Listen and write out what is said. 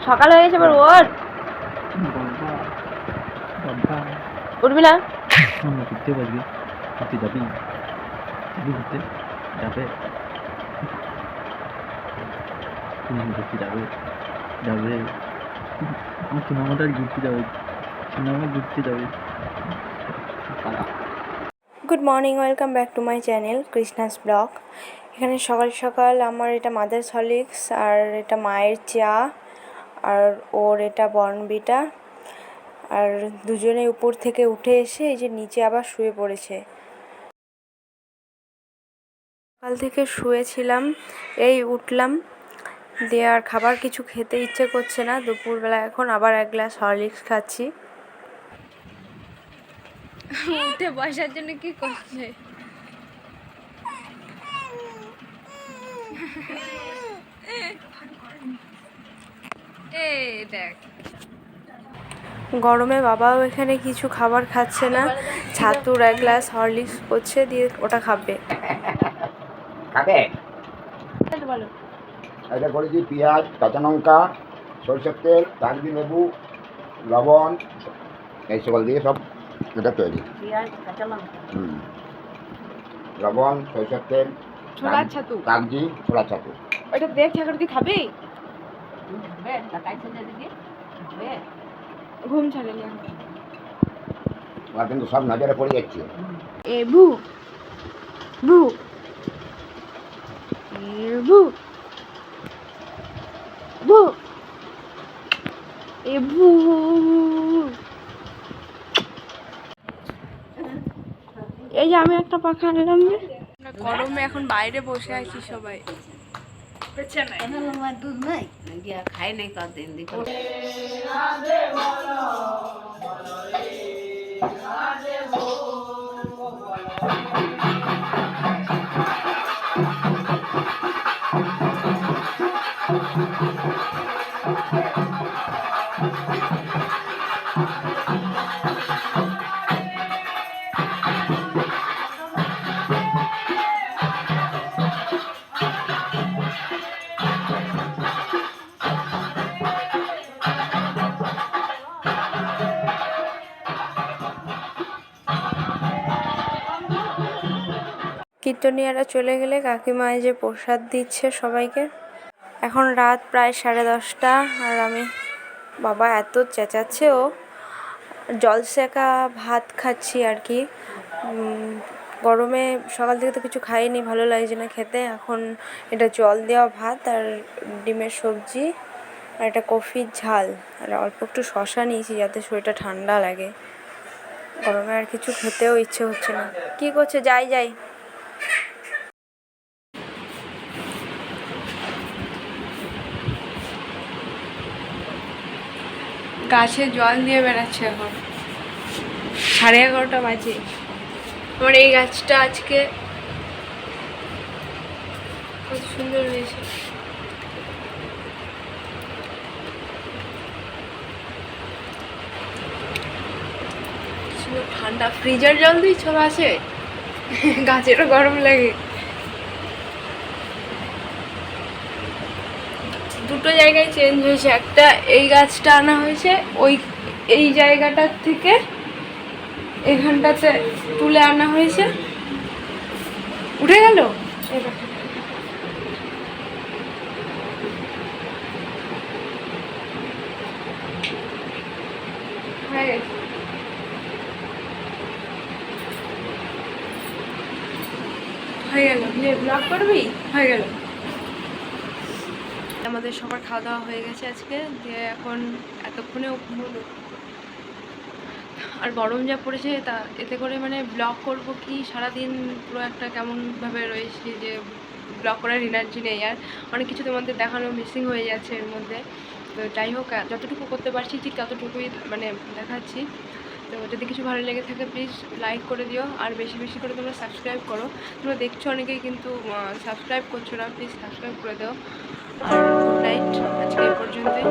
সকাল হয়ে গেছে, এবার ওঠ। উঠবি না? ঘুরতে পারবি, ঘুরতে যাবি, ঘুরতে যাবে, ঘুরতে যাবে, যাবে আমার সোনামাটার ঘুরতে যাবে, সোনামা ঘুরতে যাবে। Good morning, welcome back to my channel Krishna's blog. এখানে সকাল সকাল আমার এটা মাদার্স হরলিক্স, আর এটা মায়ের চা, আর ওর এটা বর্নভিটা। আর দুজনে উপর থেকে উঠে এসে এই যে নিচে আবার শুয়ে পড়েছে। সকাল থেকে শুয়েছিলাম, এই উঠলাম, দিয়ে আর খাবার কিছু খেতে ইচ্ছে করছে না দুপুরবেলা। এখন আবার এক গ্লাস হরলিক্স খাচ্ছি। উঠে বসার জন্য কি করছে? দেখ, গরমে বাবাও এখানে কিছু খাবার খাচ্ছে না, ছাতুর এক গ্লাস হরলিক্স করছে, দিয়ে ওটা খাবে। খাবে? বলো। এটা করেছি পেঁয়াজ, কাঁচা লঙ্কা, সরষের তেল, কাগজি লেবু, লবণ, এই সকল দিয়ে সব এটা তৈরি। পেঁয়াজ, কাঁচা লঙ্কা, লবণ, সরষের তেল, ছোলার ছাতু, কাগজি, ছোলার ছাতু। ওইটা দেখ ঠাকুর, তুই খাবি? ঘুম ছাড়েনি এখন। ওরা কিন্তু সব নজরে পড়ে যাচ্ছে। এ ভু ভু ভু ভু এ ভু। এই যে আমি একটা পাখা আনলাম। গরমে এখন বাইরে বসে আছি সবাই। দুধ নাই খাই নাই কদিন দেখো। কীর্তনিয়ারা চলে গেলে কাকিমা যে প্রসাদ দিচ্ছে সবাইকে। এখন রাত প্রায় 10:30, আর আমি, বাবা এত চেঁচাচ্ছে, ও জলসেকা ভাত খাচ্ছি আর কি। গরমে সকাল থেকে তো কিছু খাইনি, ভালো লাগছে না খেতে। এখন এটা জল দেওয়া ভাত আর ডিমের সবজি, আর এটা কফির ঝাল, আর অল্প একটু শশা নিয়েছি যাতে শরীরটা ঠান্ডা লাগে। গরমে আর কিছু খেতেও ইচ্ছে হচ্ছে না। কি করছে? যাই যাই। গাছে জল দিয়ে বেড়াচ্ছে এখন। 11:30 বাজে। আমার এই গাছটা আজকে কত সুন্দর হয়েছে। ঠান্ডা, ফ্রিজার জল দিচ্ছ গাছে, গাছেরও গরম লাগে। দুটো জায়গায় চেঞ্জ হয়েছে, একটা এই গাছটা আনা হয়েছে এই জায়গাটার থেকে এখানটাতে তুলে আনা হয়েছে। উঠে গেল। হয়ে গেল। ব্লগ করবি? হয়ে গেল। আমাদের সবার খাওয়া দাওয়া হয়ে গেছে আজকে, দিয়ে এখন এতক্ষণে ঘুমোলো। আর গরম যা পড়েছে, তা এতে করে মানে ব্লগ করব কি সারাদিন পুরো একটা কেমনভাবে রয়েছে যে ব্লগ করার এনার্জি নেই। আর অনেক কিছু তোমাদের দেখানো মিসিং হয়ে যাচ্ছে এর মধ্যে। তো যাই হোক, যতটুকু করতে পারছি ঠিক ততটুকুই মানে দেখাচ্ছি। তো যদি কিছু ভালো লেগে থাকে প্লিজ লাইক করে দিও, আর বেশি বেশি করে তোমরা সাবস্ক্রাইব করো। তোমরা দেখছো অনেকেই কিন্তু সাবস্ক্রাইব করছো না, প্লিজ সাবস্ক্রাইব করে দাও। আর গুড নাইট, আজকে এই পর্যন্তই।